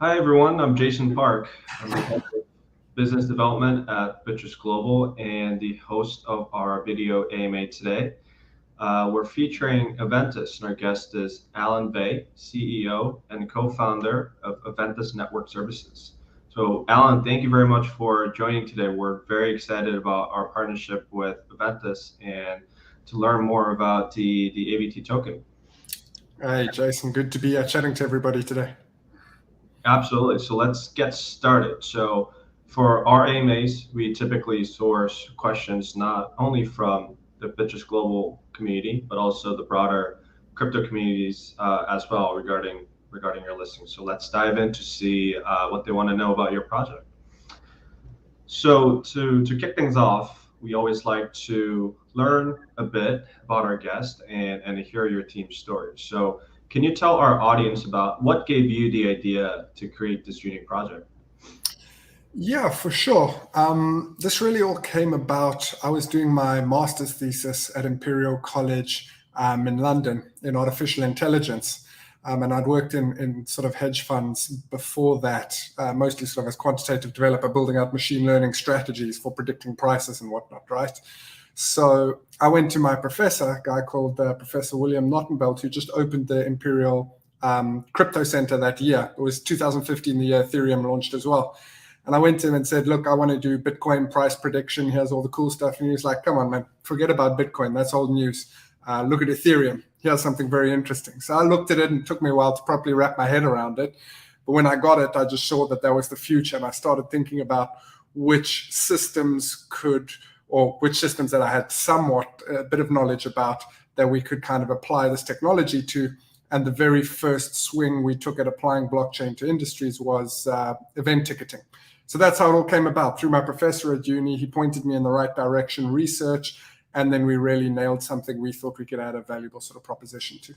Hi, everyone. I'm Jason Park. I'm the head of business development at Bittrex Global and the host of our video AMA today. We're featuring Aventus, and our guest is Alan Vey, CEO and co-founder of Aventus Network Services. So, Alan, thank you very much for joining today. We're very excited about our partnership with Aventus and to learn more about the AVT token. Hey, Jason, good to be chatting to everybody today. Absolutely. So let's get started. So for our AMAs, we typically source questions not only from the Bittrex Global community, but also the broader crypto communities as well regarding your listing. So let's dive in to see what they want to know about your project. So to kick things off, we always like to learn a bit about our guest and hear your team's story. So can you tell our audience about what gave you the idea to create this unique project? Yeah, for sure. This really all came about. I was doing my master's thesis at Imperial College in London in artificial intelligence. And I'd worked in sort of hedge funds before that, mostly sort of as quantitative developer, building out machine learning strategies for predicting prices and whatnot, right? So I went to my professor, a guy called Professor William Nottenbelt, who just opened the Imperial Crypto Center that year. It was 2015, the year Ethereum launched as well. And I went to him and said, look, I want to do Bitcoin price prediction. Here's all the cool stuff. And he was like, come on, man, forget about Bitcoin. That's old news. Look at Ethereum. Here's something very interesting. So I looked at it and it took me a while to properly wrap my head around it. But when I got it, I just saw that was the future. And I started thinking about which systems that I had somewhat a bit of knowledge about that we could kind of apply this technology to. And the very first swing we took at applying blockchain to industries was event ticketing. So that's how it all came about. Through my professor at uni, he pointed me in the right direction, research, and then we really nailed something we thought we could add a valuable sort of proposition to.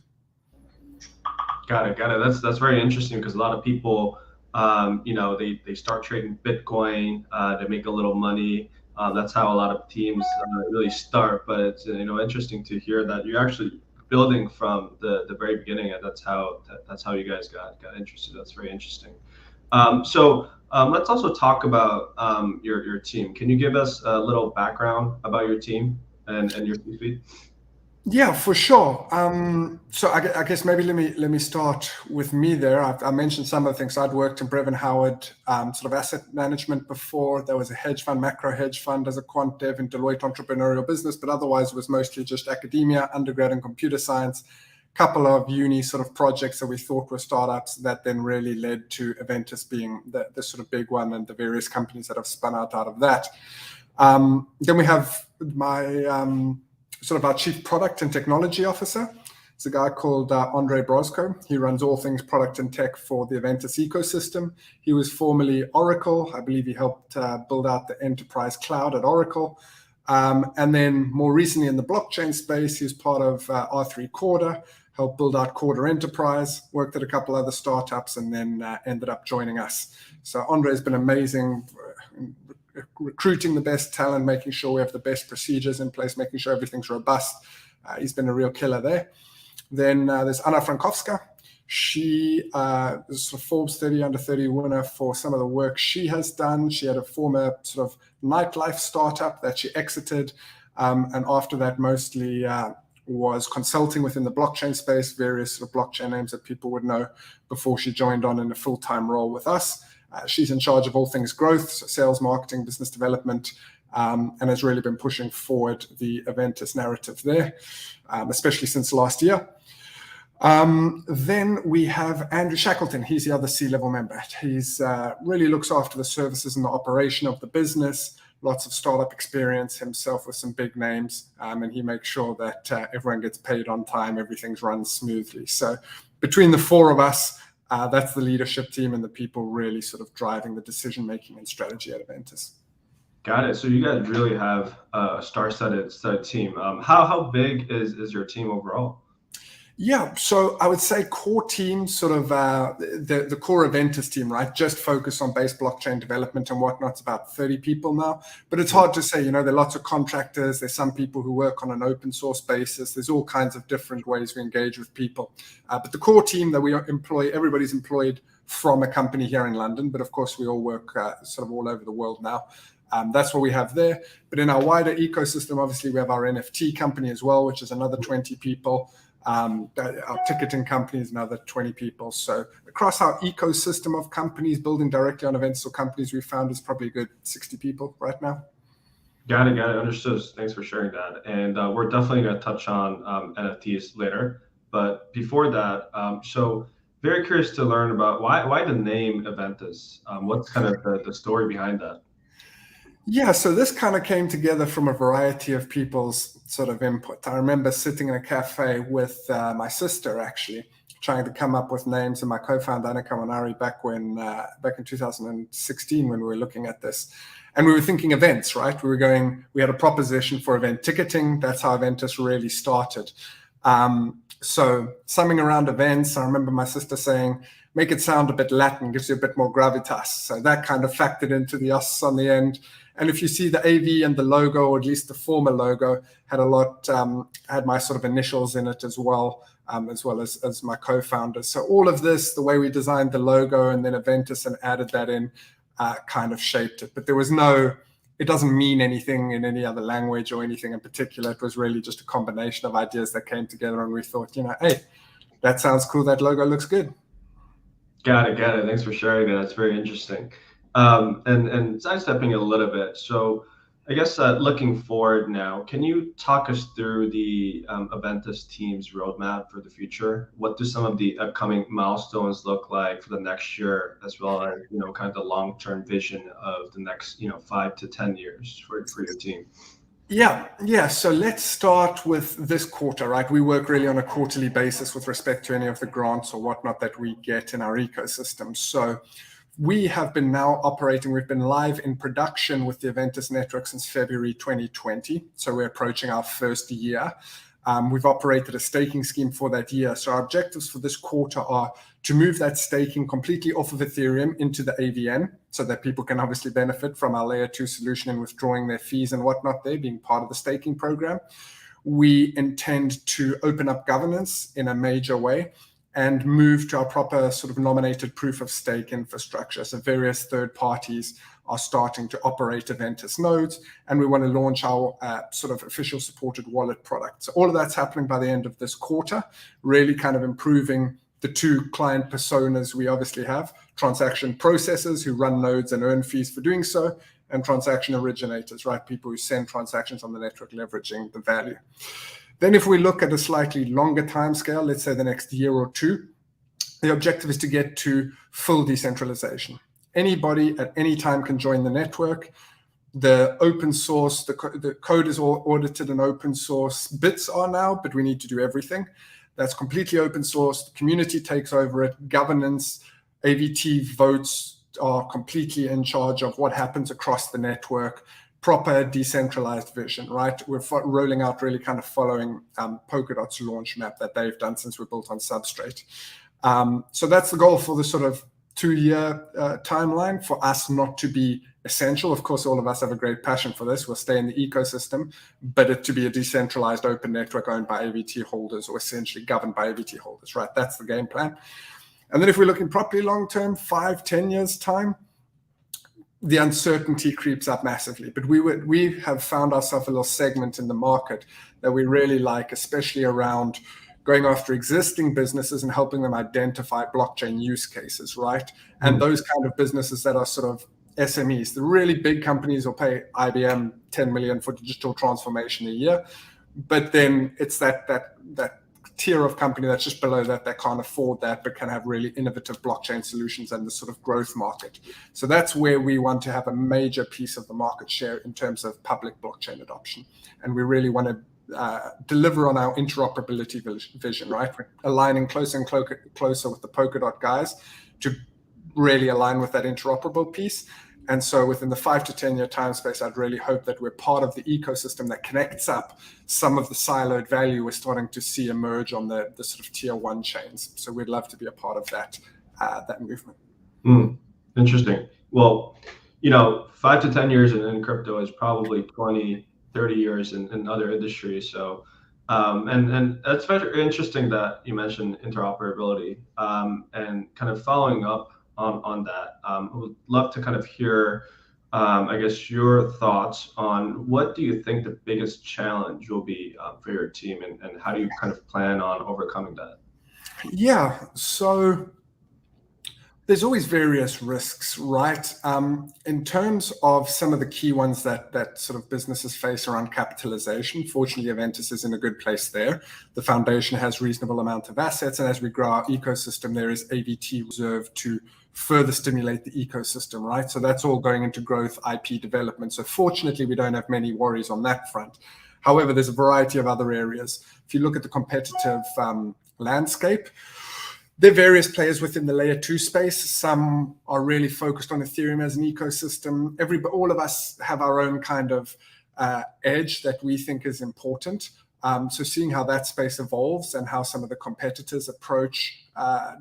Got it. That's very interesting because a lot of people, they start trading Bitcoin, they make a little money. That's how a lot of teams really start. But it's interesting to hear that you're actually building from the very beginning, and that's how you guys got interested. That's very interesting. So let's also talk about your team. Can you give us a little background about your team and your C-suite? Yeah, for sure. So I guess maybe let me start with me there. I mentioned some of the things. I'd worked in Brevin Howard sort of asset management before. There was a hedge fund, macro hedge fund as a quant dev in Deloitte Entrepreneurial Business, but otherwise it was mostly just academia, undergrad in computer science, couple of uni sort of projects that we thought were startups that then really led to Aventus being the sort of big one and the various companies that have spun out of that. Then we have my sort of our chief product and technology officer. It's a guy called Andre Brosco. He runs all things product and tech for the Aventus ecosystem. He was formerly Oracle. I believe he helped build out the enterprise cloud at Oracle. And then more recently in the blockchain space, he was part of R3 Corda, helped build out Corda Enterprise, worked at a couple other startups, and then ended up joining us. So Andre has been amazing, recruiting the best talent, making sure we have the best procedures in place, making sure everything's robust. He's been a real killer there. Then there's Anna Frankowska. She is a Forbes 30 under 30 winner for some of the work she has done. She had a former sort of nightlife startup that she exited. And after that, mostly was consulting within the blockchain space, various sort of blockchain names that people would know before she joined on in a full-time role with us. She's in charge of all things growth, so sales, marketing, business development, and has really been pushing forward the Aventus narrative there, especially since last year. Then we have Andrew Shackleton. He's the other C-level member. He's really looks after the services and the operation of the business, lots of startup experience himself with some big names, and he makes sure that everyone gets paid on time, everything's run smoothly. So between the four of us, that's the leadership team and the people really sort of driving the decision-making and strategy at Aventus. Got it. So you guys really have a star-studded team. How big is your team overall? Yeah, so I would say core team, sort of the core Aventus team, right? Just focus on base blockchain development and whatnot. It's about 30 people now, but it's hard to say. There are lots of contractors. There's some people who work on an open source basis. There's all kinds of different ways we engage with people. But the core team that we employ, everybody's employed from a company here in London, but of course we all work sort of all over the world now. That's what we have there. But in our wider ecosystem, obviously we have our NFT company as well, which is another 20 people. Our ticketing company is another 20 people. So across our ecosystem of companies building directly on events or companies we found is probably a good 60 people right now. Got it. Understood. Thanks for sharing that. And we're definitely going to touch on NFTs later. But before that, so very curious to learn about why the name Aventus. What's kind of the story behind that? Yeah, so this kind of came together from a variety of people's sort of input. I remember sitting in a cafe with my sister, actually, trying to come up with names, and my co-founder, Anna Kamanari, back in 2016 when we were looking at this. And we were thinking events, right? We had a proposition for event ticketing. That's how Aventus really started. So something around events, I remember my sister saying, make it sound a bit Latin, gives you a bit more gravitas. So that kind of factored into the us on the end. And if you see the AV and the logo, or at least the former logo, had my sort of initials in it as well as my co-founder. So all of this, the way we designed the logo and then Aventus and added that in, kind of shaped it. But it doesn't mean anything in any other language or anything in particular. It was really just a combination of ideas that came together, and we thought, hey, that sounds cool. That logo looks good. Got it. Thanks for sharing that. That's very interesting. And sidestepping a little bit. So I guess looking forward now, can you talk us through the Aventus team's roadmap for the future? What do some of the upcoming milestones look like for the next year, as well as kind of the long-term vision of the next 5 to 10 years for your team? Yeah. So let's start with this quarter, right? We work really on a quarterly basis with respect to any of the grants or whatnot that we get in our ecosystem. So we have been now operating, we've been live in production with the Aventus network since February 2020. So we're approaching our first year. We've operated a staking scheme for that year. So our objectives for this quarter are to move that staking completely off of Ethereum into the AVM, so that people can obviously benefit from our layer 2 solution and withdrawing their fees and whatnot there, being part of the staking program. We intend to open up governance in a major way and move to our proper sort of nominated proof of stake infrastructure. So various third parties are starting to operate Aventus nodes, and we want to launch our sort of official supported wallet product. So all of that's happening by the end of this quarter, really kind of improving the two client personas we obviously have: transaction processors who run nodes and earn fees for doing so, and transaction originators, right? People who send transactions on the network leveraging the value. Then if we look at a slightly longer time scale, let's say the next year or two, the objective is to get to full decentralization. Anybody at any time can join the network. The open source, the code is all audited and open source. Bits are now, but we need to do everything. That's completely open source. The community takes over it. Governance, AVT votes are completely in charge of what happens across the network. Proper decentralized vision, right? We're rolling out really kind of following Polkadot's launch map that they've done since we built on Substrate. So that's the goal for the sort of 2-year timeline, for us not to be essential. Of course, all of us have a great passion for this. We'll stay in the ecosystem, but it to be a decentralized open network owned by AVT holders, or essentially governed by AVT holders, right? That's the game plan. And then if we're looking properly long-term, 5-10 years time, the uncertainty creeps up massively. But we have found ourselves a little segment in the market that we really like, especially around going after existing businesses and helping them identify blockchain use cases, right? And those kind of businesses that are sort of SMEs. The really big companies will pay IBM 10 million for digital transformation a year, but then it's that tier of company that's just below that can't afford that, but can have really innovative blockchain solutions and the sort of growth market. So that's where we want to have a major piece of the market share in terms of public blockchain adoption. And we really want to deliver on our interoperability vision, right? We're aligning closer and closer with the Polkadot guys to really align with that interoperable piece. And so within the 5 to 10 year time space, I'd really hope that we're part of the ecosystem that connects up some of the siloed value we're starting to see emerge on the sort of tier 1 chains. So we'd love to be a part of that movement. Interesting. Well, 5 to 10 years in crypto is probably 20, 30 years in other industries. So And that's very interesting that you mentioned interoperability. And kind of following up on that, I would love to kind of hear, I guess, your thoughts on what do you think the biggest challenge will be for your team, and how do you kind of plan on overcoming that? Yeah, so there's always various risks, right? In terms of some of the key ones that sort of businesses face around capitalization, fortunately, Aventus is in a good place there. The foundation has reasonable amount of assets, and as we grow our ecosystem, there is AVT reserved to further stimulate the ecosystem, right? So that's all going into growth, IP development. So fortunately, we don't have many worries on that front. However, there's a variety of other areas. If you look at the competitive landscape, there are various players within the layer 2 space. Some are really focused on Ethereum as an ecosystem. All of us have our own kind of edge that we think is important. So seeing how that space evolves and how some of the competitors approach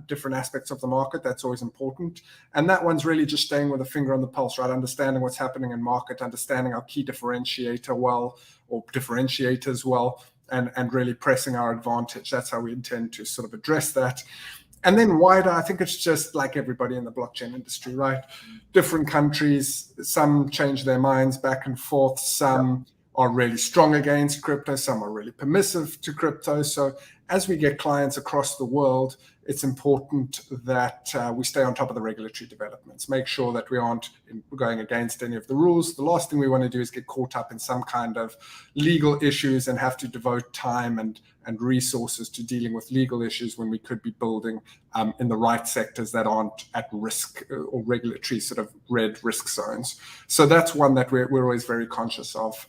different aspects of the market, that's always important. And that one's really just staying with a finger on the pulse, right? Understanding what's happening in market, understanding our key differentiator well, or differentiators well, and really pressing our advantage. That's how we intend to sort of address that. And then wider, I think it's just like everybody in the blockchain industry, right? Different countries, some change their minds back and forth. Some are really strong against crypto. Some are really permissive to crypto. So as we get clients across the world, it's important that we stay on top of the regulatory developments, make sure that we aren't going against any of the rules. The last thing we want to do is get caught up in some kind of legal issues and have to devote time and resources to dealing with legal issues when we could be building in the right sectors that aren't at risk or regulatory sort of red risk zones. So that's one that we're always very conscious of,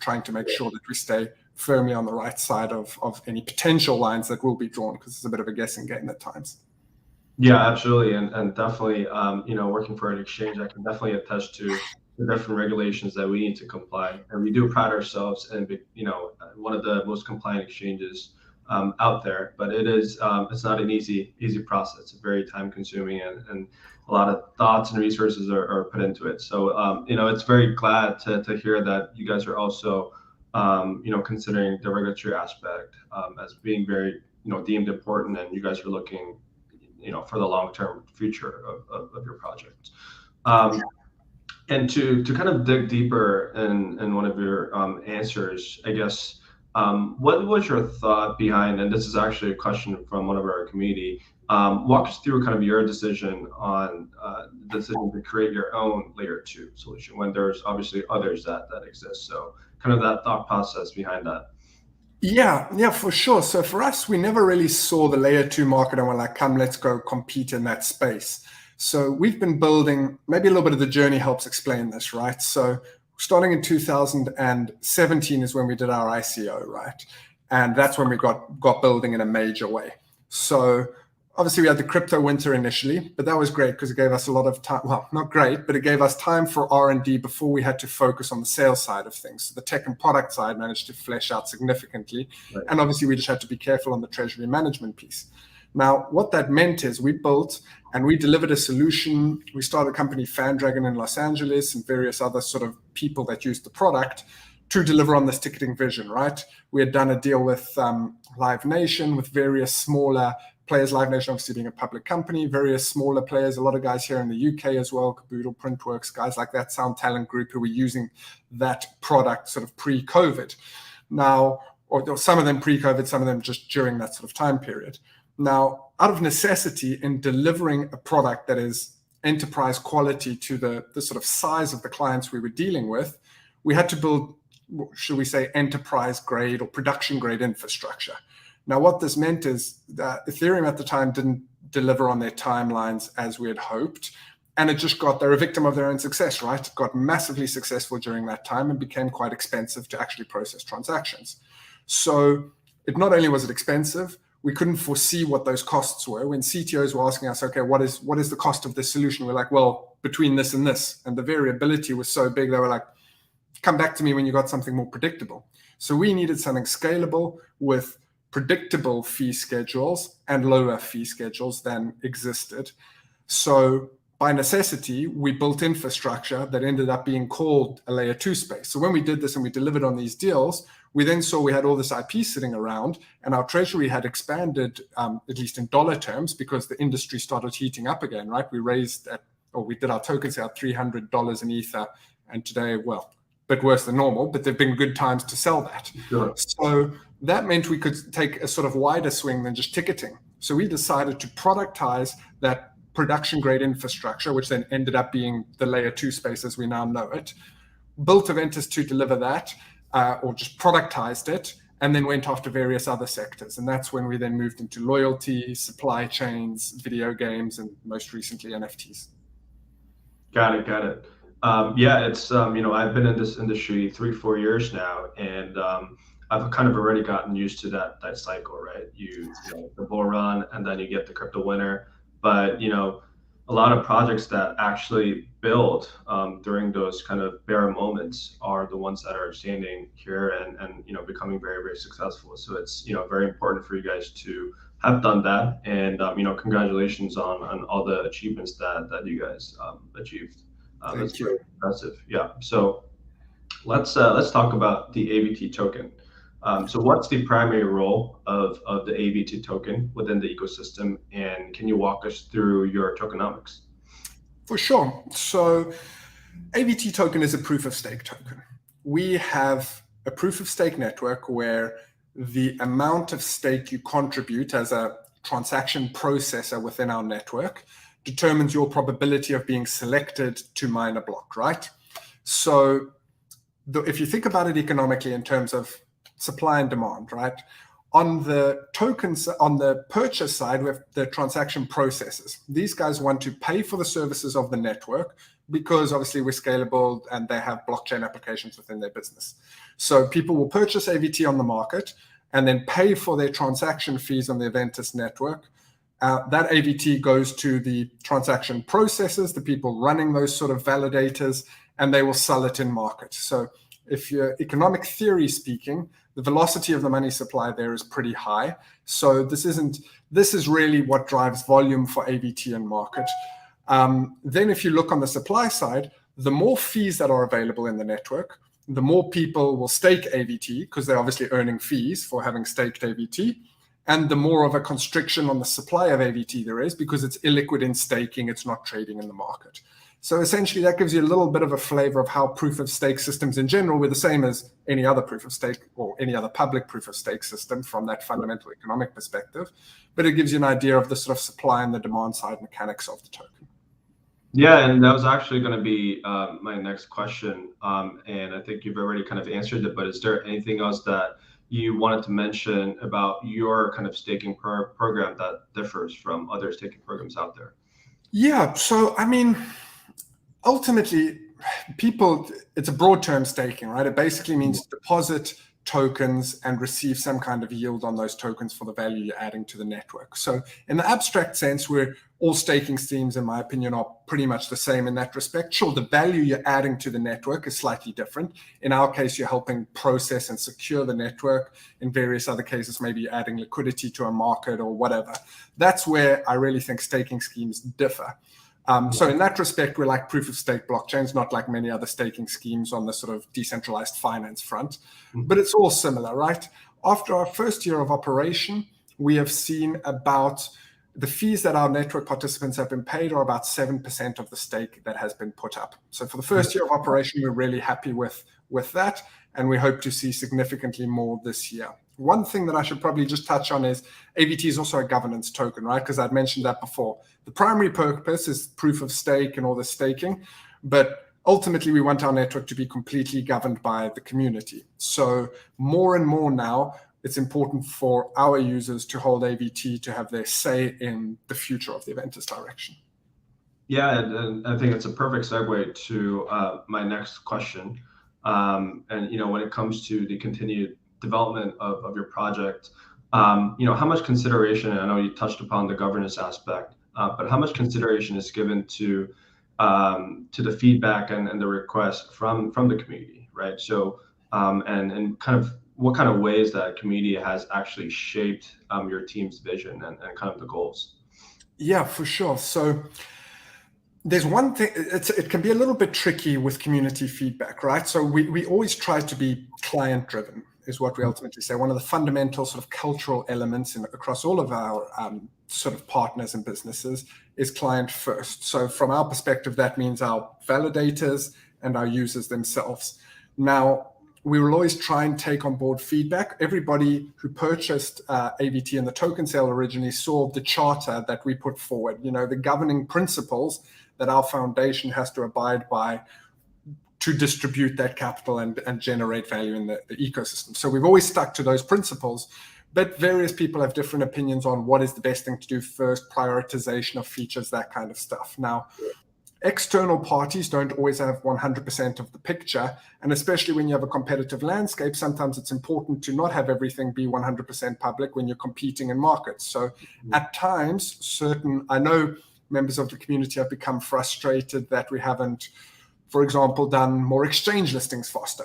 trying to make sure that we stay firmly on the right side of any potential lines that will be drawn, because it's a bit of a guessing game at times. Yeah, absolutely, and definitely, working for an exchange, I can definitely attest to the different regulations that we need to comply, and we do pride ourselves in, one of the most compliant exchanges out there. But it's not an easy process. It's very time consuming, and a lot of thoughts and resources are put into it. So it's very glad to hear that you guys are also considering the regulatory aspect as being very deemed important, and you guys are looking for the long-term future of your project. And to kind of dig deeper in one of your answers, I guess, what was your thought behind, and this is actually a question from one of our community, walk us through kind of your decision on the decision to create your own layer 2 solution when there's obviously others that exist. So kind of that thought process behind that. Yeah, for sure. So for us, we never really saw the layer 2 market and we're like, come, let's go compete in that space. So we've been building, maybe a little bit of the journey helps explain this, right? So starting in 2017 is when we did our ICO, right? And that's when we got building in a major way. So obviously we had the crypto winter initially, but that was great because it gave us a lot of time. Well, not great, but it gave us time for R&D before we had to focus on the sales side of things. So the tech and product side managed to flesh out significantly. Right. And obviously we just had to be careful on the treasury management piece. Now, what that meant is we built and we delivered a solution. We started a company, FanDragon, in Los Angeles, and various other sort of people that used the product to deliver on this ticketing vision, right? We had done a deal with Live Nation, with various smaller players, Live Nation obviously being a public company, various smaller players, a lot of guys here in the UK as well, Caboodle, Printworks, guys like that, Sound Talent Group, who were using that product sort of pre-COVID. Now, or some of them pre-COVID, some of them just during that sort of time period. Now, out of necessity in delivering a product that is enterprise quality to the sort of size of the clients we were dealing with, we had to build, should we say, enterprise grade or production grade infrastructure. Now, what this meant is that Ethereum at the time didn't deliver on their timelines as we had hoped. And it just they're a victim of their own success, right? It got massively successful during that time and became quite expensive to actually process transactions. So it not only was it expensive, we couldn't foresee what those costs were. When CTOs were asking us, okay, what is the cost of this solution? We're like, well, between this and this. And the variability was so big, they were like, come back to me when you got something more predictable. So we needed something scalable with predictable fee schedules and lower fee schedules than existed. So by necessity, we built infrastructure that ended up being called a layer 2 space. So when we did this and we delivered on these deals, we then saw we had all this IP sitting around, and our treasury had expanded, at least in dollar terms, because the industry started heating up again, right? We did our token sale at $300 in Ether, and today, well, a bit worse than normal, but there've been good times to sell that. Sure. So that meant we could take a sort of wider swing than just ticketing. So we decided to productize that production grade infrastructure, which then ended up being the layer 2 space as we now know it, built Aventus to deliver that, or just productized it, and then went after various other sectors. And that's when we then moved into loyalty, supply chains, video games, and most recently NFTs. Got it. Yeah, it's, I've been in this industry 3-4 years now, and I've kind of already gotten used to that cycle, right? You know, the bull run, and then you get the crypto winter. But a lot of projects that actually build during those kind of bear moments are the ones that are standing here and becoming very, very successful. So it's very important for you guys to have done that, and congratulations on all the achievements that you guys achieved. That's very impressive. Yeah. So let's talk about the AVT token. So what's the primary role of the AVT token within the ecosystem, and can you walk us through your tokenomics? For sure. So AVT token is a proof of stake token. We have a proof of stake network where the amount of stake you contribute as a transaction processor within our network determines your probability of being selected to mine a block, right? So if you think about it economically in terms of supply and demand, right? On the tokens, on the purchase side, we have the transaction processors. These guys want to pay for the services of the network because obviously we're scalable and they have blockchain applications within their business. So people will purchase AVT on the market and then pay for their transaction fees on the Aventus network. That AVT goes to the transaction processors, the people running those sort of validators, and they will sell it in market. So if you're economic theory speaking, the velocity of the money supply there is pretty high. So this is really what drives volume for AVT in market. Then if you look on the supply side, the more fees that are available in the network, the more people will stake AVT because they're obviously earning fees for having staked AVT. And the more of a constriction on the supply of AVT there is because it's illiquid in staking, it's not trading in the market. So essentially that gives you a little bit of a flavor of how proof of stake systems in general were the same as any other proof of stake or any other public proof of stake system from that fundamental economic perspective. But it gives you an idea of the sort of supply and the demand side mechanics of the token. Yeah, and that was actually going to be my next question. And I think you've already kind of answered it, but is there anything else that you wanted to mention about your kind of staking program that differs from other staking programs out there? Yeah, so I mean, ultimately, it's a broad term staking, right? It basically means deposit tokens and receive some kind of yield on those tokens for the value you're adding to the network. So in the abstract sense, where all staking schemes, in my opinion, are pretty much the same in that respect. Sure, the value you're adding to the network is slightly different. In our case, you're helping process and secure the network. In various other cases, maybe you're adding liquidity to a market or whatever. That's where I really think staking schemes differ. So in that respect, we're like proof of stake blockchains, not like many other staking schemes on the sort of decentralized finance front, but it's all similar, right? After our first year of operation, we have seen about the fees that our network participants have been paid are about 7% of the stake that has been put up. So for the first year of operation, we're really happy with that, and we hope to see significantly more this year. One thing that I should probably just touch on is AVT is also a governance token, right? Because I'd mentioned that before. The primary purpose is proof of stake and all the staking, but ultimately we want our network to be completely governed by the community. So more and more now, it's important for our users to hold AVT to have their say in the future of the Aventus direction. Yeah, and I think it's a perfect segue to my next question. And when it comes to the continued development of your project, how much consideration, and I know you touched upon the governance aspect, but how much consideration is given to the feedback and the requests from the community, right? So and kind of what kind of ways that community has actually shaped your team's vision and kind of the goals? Yeah, for sure. So there's one thing, it can be a little bit tricky with community feedback, right? So we always try to be client driven, is what we ultimately say. One of the fundamental sort of cultural elements across all of our sort of partners and businesses is client first. So from our perspective, that means our validators and our users themselves. Now, we will always try and take on board feedback. Everybody who purchased AVT in the token sale originally saw the charter that we put forward, the governing principles that our foundation has to abide by to distribute that capital and generate value in the ecosystem. So we've always stuck to those principles, but various people have different opinions on what is the best thing to do first, prioritization of features, that kind of stuff. Now, external parties don't always have 100% of the picture. And especially when you have a competitive landscape, sometimes it's important to not have everything be 100% public when you're competing in markets. So at times, I know members of the community have become frustrated that we haven't, for example, done more exchange listings faster.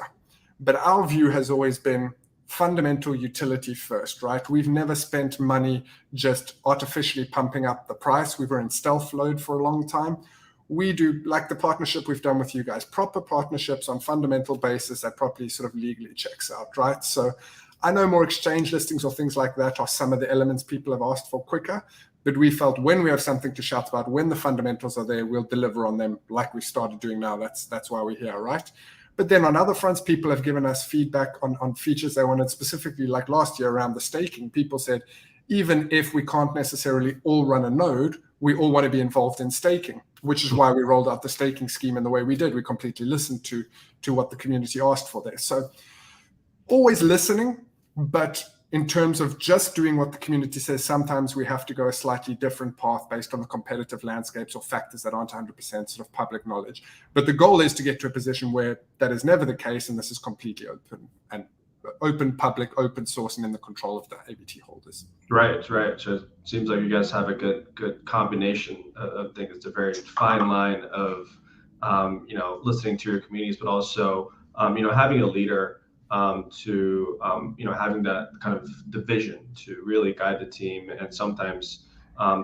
But our view has always been fundamental utility first, right? We've never spent money just artificially pumping up the price. We were in stealth mode for a long time. We do, like the partnership we've done with you guys, proper partnerships on fundamental basis that properly sort of legally checks out, right? So I know more exchange listings or things like that are some of the elements people have asked for quicker, but we felt when we have something to shout about, when the fundamentals are there, we'll deliver on them like we started doing now. That's why we're here, right? But then on other fronts, people have given us feedback on features they wanted, specifically like last year around the staking. People said, even if we can't necessarily all run a node, we all want to be involved in staking, which is why we rolled out the staking scheme in the way we did. We completely listened to what the community asked for there. So always listening, but in terms of just doing what the community says, sometimes we have to go a slightly different path based on the competitive landscapes or factors that aren't 100% sort of public knowledge. But the goal is to get to a position where that is never the case, and this is completely open and open, public, open source, and in the control of the AVT holders. Right. So it seems like you guys have a good combination of things. It's a very fine line of listening to your communities, but also having a leader to having that kind of division to really guide the team. And sometimes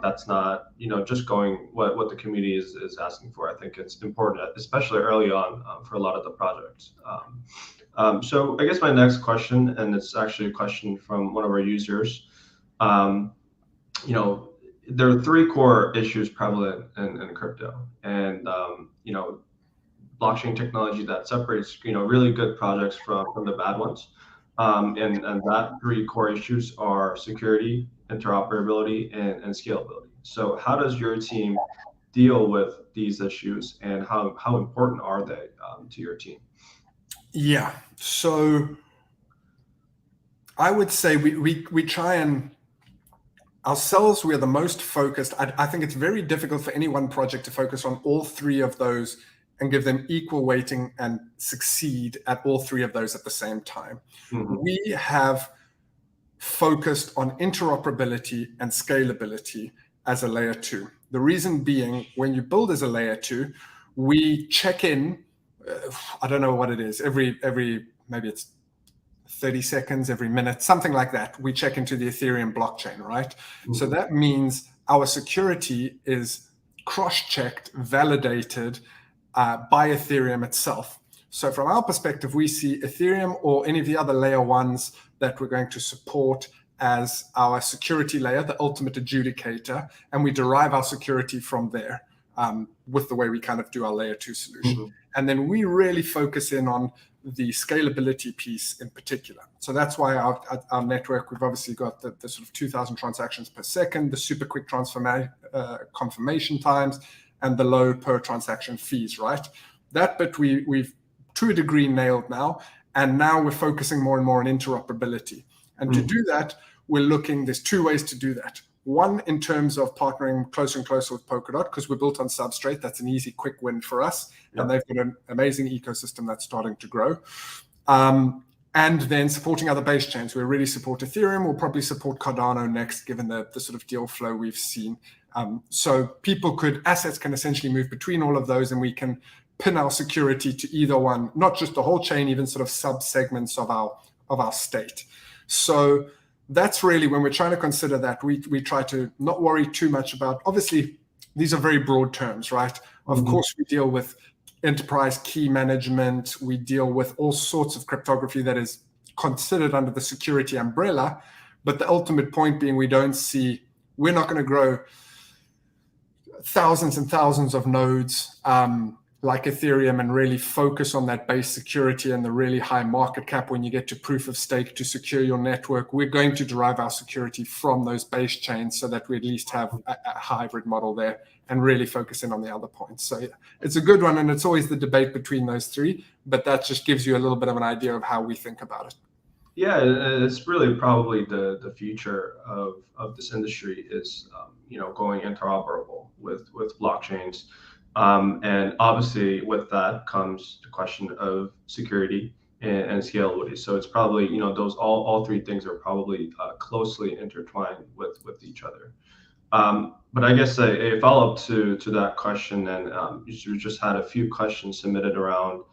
that's not just going what the community is asking for. I think it's important, especially early on for a lot of the projects. So I guess my next question, and it's actually a question from one of our users. There are three core issues prevalent in crypto, and blockchain technology that separates really good projects from the bad ones. And that three core issues are security, interoperability, and scalability. So how does your team deal with these issues, and how important are they to your team? Yeah, so I would say we try and ourselves, we are the most focused. I think it's very difficult for any one project to focus on all three of those and give them equal weighting and succeed at all three of those at the same time. Mm-hmm. We have focused on interoperability and scalability as a layer 2. The reason being, when you build as a layer 2, we check in, I don't know what it is, every maybe it's 30 seconds, every minute, something like that. We check into the Ethereum blockchain, right? Mm-hmm. So that means our security is cross-checked, validated by Ethereum itself. So from our perspective, we see Ethereum or any of the other layer 1s that we're going to support as our security layer, the ultimate adjudicator, and we derive our security from there with the way we kind of do our layer 2 solution. Mm-hmm. And then we really focus in on the scalability piece in particular. So that's why our network, we've obviously got the sort of 2,000 transactions per second, the super quick confirmation times, and the low per transaction fees, right? That bit we've to a degree nailed now, and now we're focusing more and more on interoperability. And to do that, there's two ways to do that. One, in terms of partnering closer and closer with Polkadot, because we're built on Substrate. That's an easy, quick win for us. Yep. And they've got an amazing ecosystem that's starting to grow. And then supporting other base chains. We already support Ethereum. We'll probably support Cardano next, given the sort of deal flow we've seen. So assets can essentially move between all of those, and we can pin our security to either one, not just the whole chain, even sort of sub-segments of our state. So that's really when we're trying to consider that, we try to not worry too much about, obviously, these are very broad terms, right? Of course, we deal with enterprise key management. We deal with all sorts of cryptography that is considered under the security umbrella. But the ultimate point being, we're not going to grow thousands and thousands of nodes like Ethereum and really focus on that base security and the really high market cap when you get to proof of stake to secure your network. We're going to derive our security from those base chains so that we at least have a hybrid model there and really focus in on the other points. So yeah, it's a good one, and it's always the debate between those three, but that just gives you a little bit of an idea of how we think about it. Yeah, it's really probably the future of this industry is going interoperable with blockchains, and obviously with that comes the question of security and scalability. So it's probably those all three things are probably closely intertwined with each other. But I guess a follow-up to that question, and you just had a few questions submitted around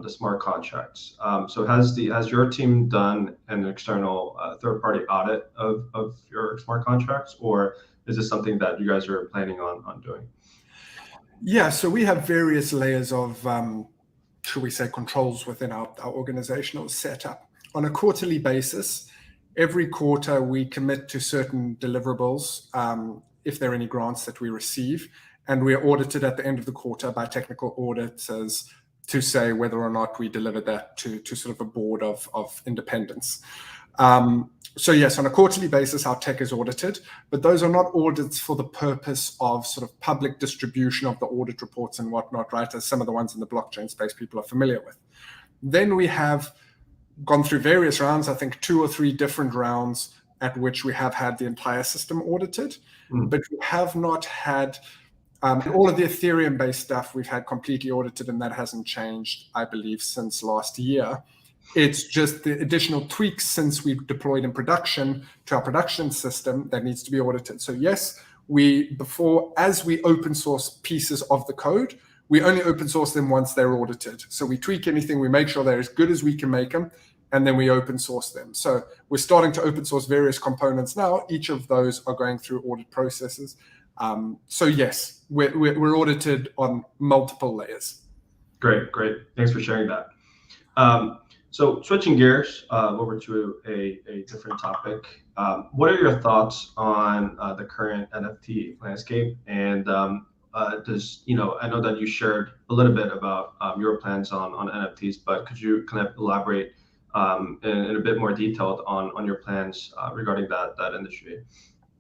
the smart contracts. So has your team done an external third-party audit of your smart contracts, or is this something that you guys are planning on doing? Yeah, so we have various layers of, should we say, controls within our organizational setup. On a quarterly basis, every quarter we commit to certain deliverables, if there are any grants that we receive, and we are audited at the end of the quarter by technical auditors to say whether or not we delivered that to sort of a board of independence. So yes, on a quarterly basis, our tech is audited, but those are not audits for the purpose of sort of public distribution of the audit reports and whatnot, right? As some of the ones in the blockchain space people are familiar with. Then we have gone through various rounds, I think 2 or 3 different rounds at which we have had the entire system audited, but we have not had all of the Ethereum-based stuff we've had completely audited, and that hasn't changed, I believe, since last year. It's just the additional tweaks since we've deployed in production to our production system that needs to be audited. So yes, as we open source pieces of the code, we only open source them once they're audited. So we tweak anything, we make sure they're as good as we can make them, and then we open source them. So we're starting to open source various components now. Each of those are going through audit processes. So yes, we're audited on multiple layers. Great. Thanks for sharing that. So switching gears over to a different topic, what are your thoughts on the current NFT landscape? And I know that you shared a little bit about your plans on NFTs, but could you kind of elaborate in a bit more detail on your plans regarding that industry?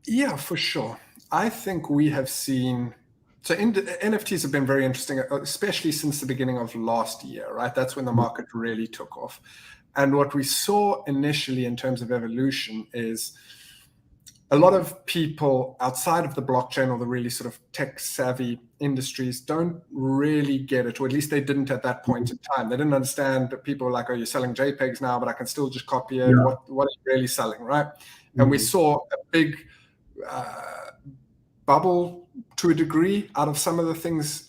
Yeah, for sure. I think we have seen, NFTs have been very interesting, especially since the beginning of last year, right? That's when the market really took off. And what we saw initially in terms of evolution is a lot of people outside of the blockchain or the really sort of tech savvy industries don't really get it, or at least they didn't at that point in time. They didn't understand that people were like, oh, you're selling JPEGs now, but I can still just copy it. Yeah. What are you really selling, right? And we saw a big bubble to a degree out of some of the things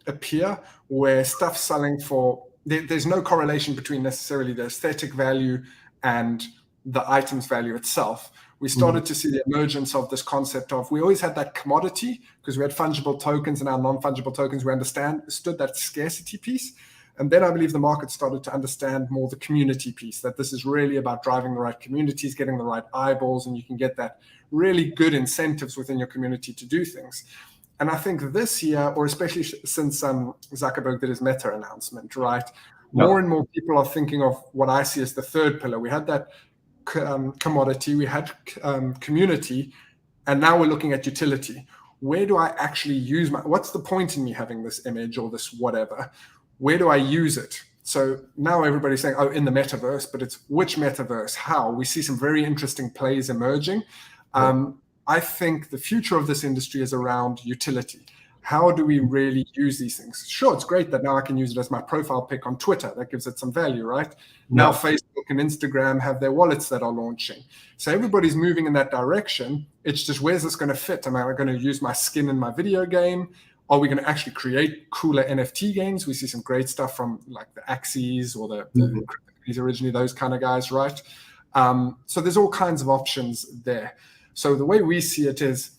appear where stuff selling for, there's no correlation between necessarily the aesthetic value and the item's value itself. We started to see the emergence of this concept of, we always had that commodity because we had fungible tokens and our non-fungible tokens, we understood that scarcity piece. And then I believe the market started to understand more the community piece, that this is really about driving the right communities, getting the right eyeballs, and you can get that really good incentives within your community to do things. And I think this year, or especially since Zuckerberg did his Meta announcement, right? More and more people are thinking of what I see as the third pillar. We had that commodity, we had community, and now we're looking at utility. Where do I actually use what's the point in me having this image or this whatever? Where do I use it? So now everybody's saying, oh, in the metaverse, but it's which metaverse, how? We see some very interesting plays emerging. I think the future of this industry is around utility. How do we really use these things? Sure, it's great that now I can use it as my profile pic on Twitter. That gives it some value, right? Now Facebook and Instagram have their wallets that are launching. So everybody's moving in that direction. It's just, where's this going to fit? Am I going to use my skin in my video game? Are we going to actually create cooler NFT games? We see some great stuff from like the Axes or the originally, those kind of guys, right? So there's all kinds of options there. So the way we see it is,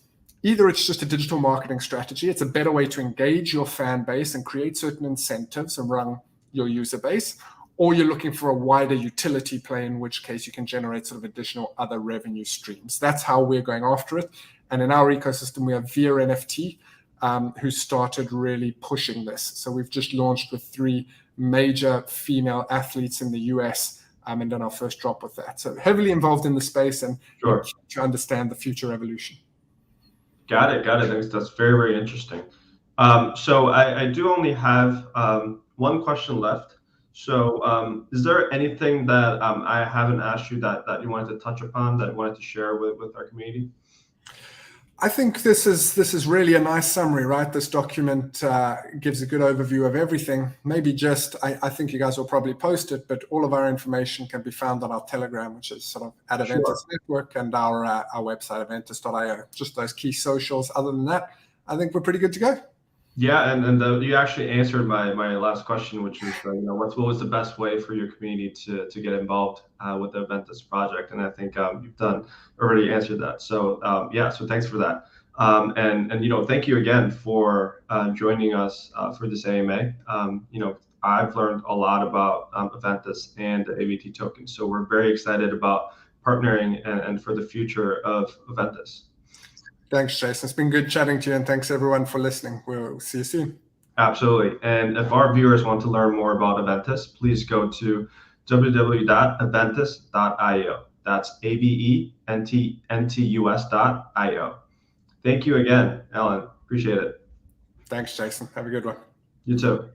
Either it's just a digital marketing strategy, it's a better way to engage your fan base and create certain incentives around your user base, or you're looking for a wider utility play, in which case you can generate sort of additional other revenue streams. That's how we're going after it. And in our ecosystem, we have Veer NFT, who started really pushing this. So we've just launched with 3 major female athletes in the US, and done our first drop with that. So heavily involved in the space and Sure. to understand the future evolution. Got it. That's very, very interesting. So I do only have one question left. So is there anything that I haven't asked you that you wanted to touch upon, that you wanted to share with our community? I think this is really a nice summary, right? This document gives a good overview of everything. Maybe just, I think you guys will probably post it, but all of our information can be found on our Telegram, which is sort of at Aventus Network, and our website, aventus.io. Just those key socials. Other than that, I think we're pretty good to go. Yeah, and you actually answered my last question, which is what was the best way for your community to get involved with the Aventus project, and I think you've already answered that. So yeah, so thanks for that, and thank you again for joining us for this AMA. I've learned a lot about Aventus and the AVT token, so we're very excited about partnering and for the future of Aventus. Thanks, Jason. It's been good chatting to you, and thanks everyone for listening. We'll see you soon. Absolutely. And if our viewers want to learn more about Aventus, please go to www.aventus.io. That's AVENTUS.io. Thank you again, Alan. Appreciate it. Thanks, Jason. Have a good one. You too.